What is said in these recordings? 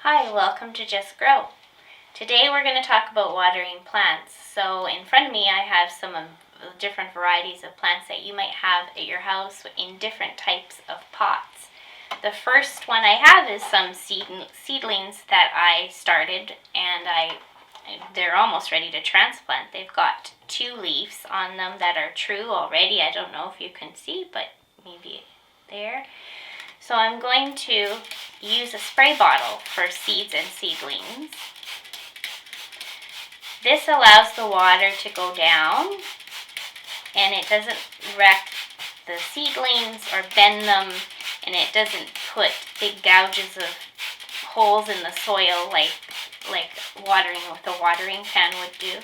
Hi, welcome to Just Grow. Today we're going to talk about watering plants. So in front of me I have some of the different varieties of plants that you might have at your house in different types of pots. The first one I have is some seedlings that I started, and they're almost ready to transplant. They've got 2 leaves on them that are true already. I don't know if you can see, but maybe there. So I'm going to use a spray bottle for seeds and seedlings. This allows the water to go down and it doesn't wreck the seedlings or bend them, and it doesn't put big gouges of holes in the soil like watering with a watering can would do.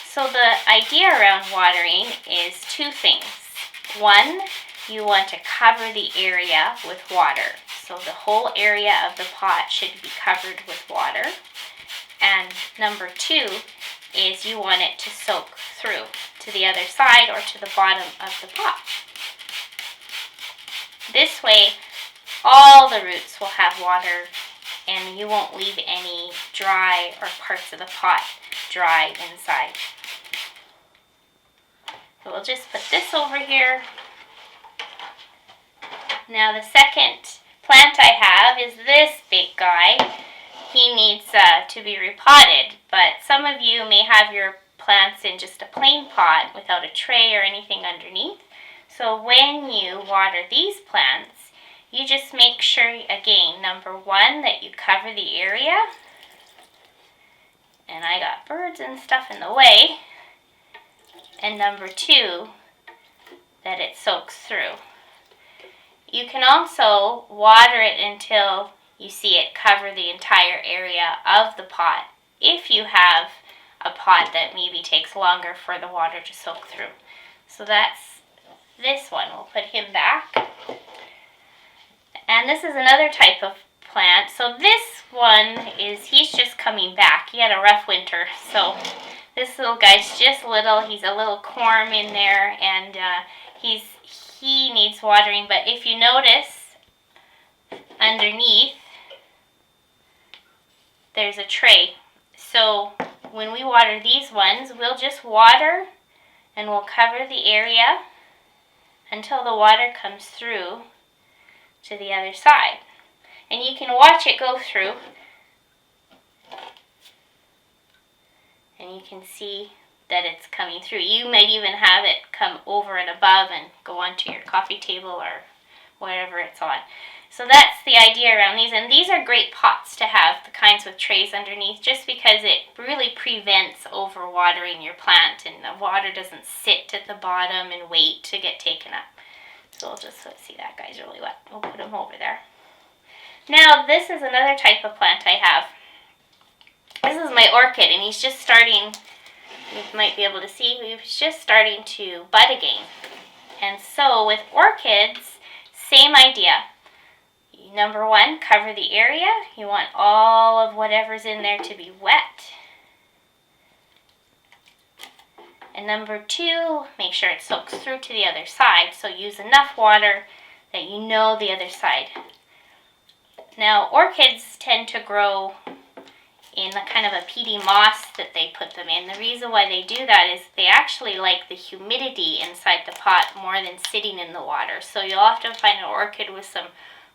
So the idea around watering is 2 things. One, you want to cover the area with water. So the whole area of the pot should be covered with water. And number 2 is you want it to soak through to the other side or to the bottom of the pot. This way, all the roots will have water and you won't leave any dry or parts of the pot dry inside. So we'll just put this over here. Now the second plant I have is this big guy. He needs to be repotted, but some of you may have your plants in just a plain pot without a tray or anything underneath. So when you water these plants, you just make sure, again, number 1, that you cover the area. And I got birds and stuff in the way. And number 2, that it soaks through. You can also water it until you see it cover the entire area of the pot if you have a pot that maybe takes longer for the water to soak through. So that's this one. We'll put him back. And this is another type of plant. So this one he's just coming back. He had a rough winter. So this little guy's just little. He's a little corm in there, and he needs watering. But if you notice, underneath there's a tray. So when we water these ones, we'll just water and we'll cover the area until the water comes through to the other side. And you can watch it go through. And you can see that it's coming through. You might even have it come over and above and go onto your coffee table or wherever it's on. So that's the idea around these. And these are great pots to have, the kinds with trays underneath, just because it really prevents overwatering your plant and the water doesn't sit at the bottom and wait to get taken up. So we'll just, let's see, that guy's really wet. We'll put him over there. Now this is another type of plant I have. This is my orchid, and he's just starting, you might be able to see, he's just starting to bud again. And so with orchids, same idea. Number 1, cover the area. You want all of whatever's in there to be wet. And number 2, make sure it soaks through to the other side. So use enough water that you know the other side. Now orchids tend to grow in a kind of a peaty moss that they put them in. The reason why they do that is they actually like the humidity inside the pot more than sitting in the water. So you'll often find an orchid with some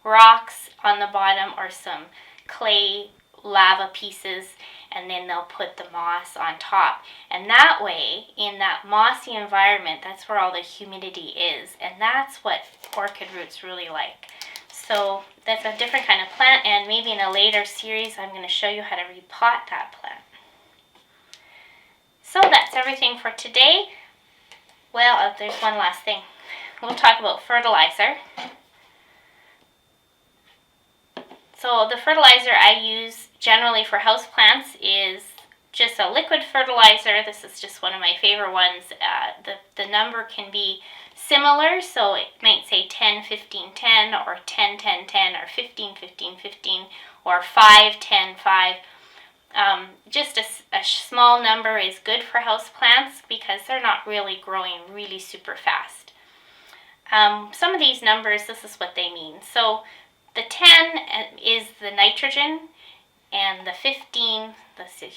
rocks on the bottom or some clay lava pieces, and then they'll put the moss on top. And that way, in that mossy environment, that's where all the humidity is, and that's what orchid roots really like. So that's a different kind of plant, and maybe in a later series I'm going to show you how to repot that plant. So that's everything for today. Well, there's one last thing. We'll talk about fertilizer. So the fertilizer I use generally for houseplants is just a liquid fertilizer. This is just one of my favorite ones. The number can be similar, so it might say 10, 15, 10, or 10, 10, 10, or 15, 15, 15, or 5, 10, 5. Just a small number is good for houseplants because they're not really growing really super fast. Some of these numbers, this is what they mean. So the 10 is the nitrogen, and the 15,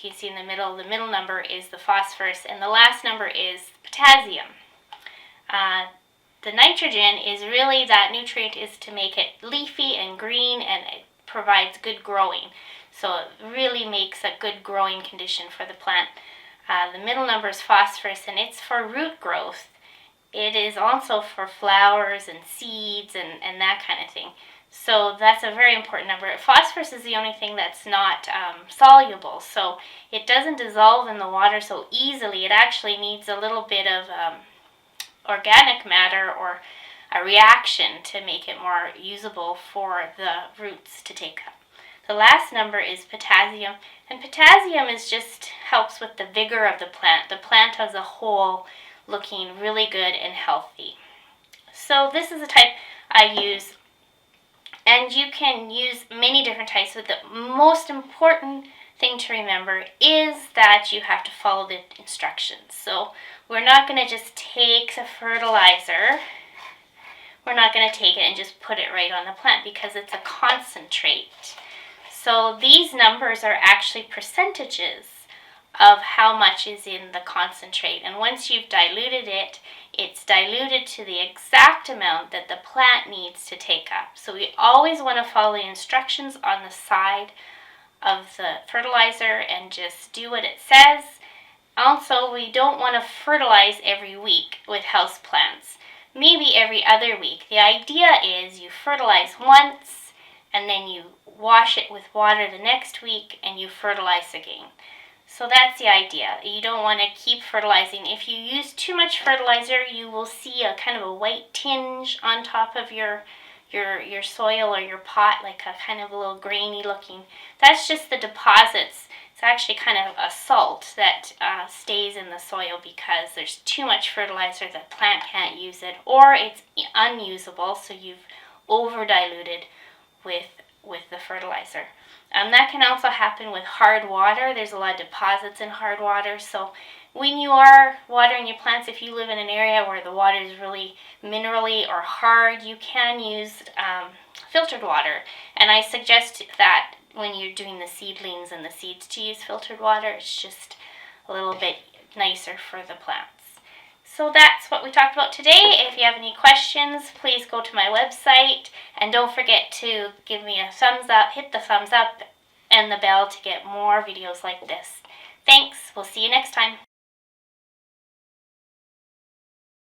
you see in the middle number is the phosphorus, and the last number is potassium. The nitrogen is really, that nutrient is to make it leafy and green, and it provides good growing. So it really makes a good growing condition for the plant. The middle number is phosphorus, and it's for root growth. It is also for flowers and seeds and that kind of thing. So that's a very important number. Phosphorus is the only thing that's not soluble, so it doesn't dissolve in the water so easily. It actually needs a little bit of organic matter or a reaction to make it more usable for the roots to take up. The last number is potassium, and potassium just helps with the vigor of the plant as a whole looking really good and healthy. So this is the type I use, and you can use many different types, but the most important thing to remember is that you have to follow the instructions. So we're not going to just take the fertilizer, we're not going to take it and just put it right on the plant because it's a concentrate. So these numbers are actually percentages of how much is in the concentrate, and once you've diluted it, it's diluted to the exact amount that the plant needs to take up. So we always want to follow the instructions on the side of the fertilizer and just do what it says. Also, we don't want to fertilize every week with house plants. Maybe every other week. The idea is you fertilize once and then you wash it with water the next week and you fertilize again. So that's the idea. You don't want to keep fertilizing. If you use too much fertilizer, you will see a kind of a white tinge on top of your soil or your pot, like a kind of a little grainy looking. That's just the deposits. It's actually kind of a salt that stays in the soil because there's too much fertilizer, the plant can't use it, or it's unusable, so you've over diluted with the fertilizer. That can also happen with hard water. There's a lot of deposits in hard water, so when you are watering your plants, if you live in an area where the water is really minerally or hard, you can use filtered water. And I suggest that when you're doing the seedlings and the seeds to use filtered water. It's just a little bit nicer for the plants. So that's what we talked about today. If you have any questions, please go to my website, and don't forget to give me a thumbs up, hit the thumbs up and the bell to get more videos like this. Thanks. We'll see you next time.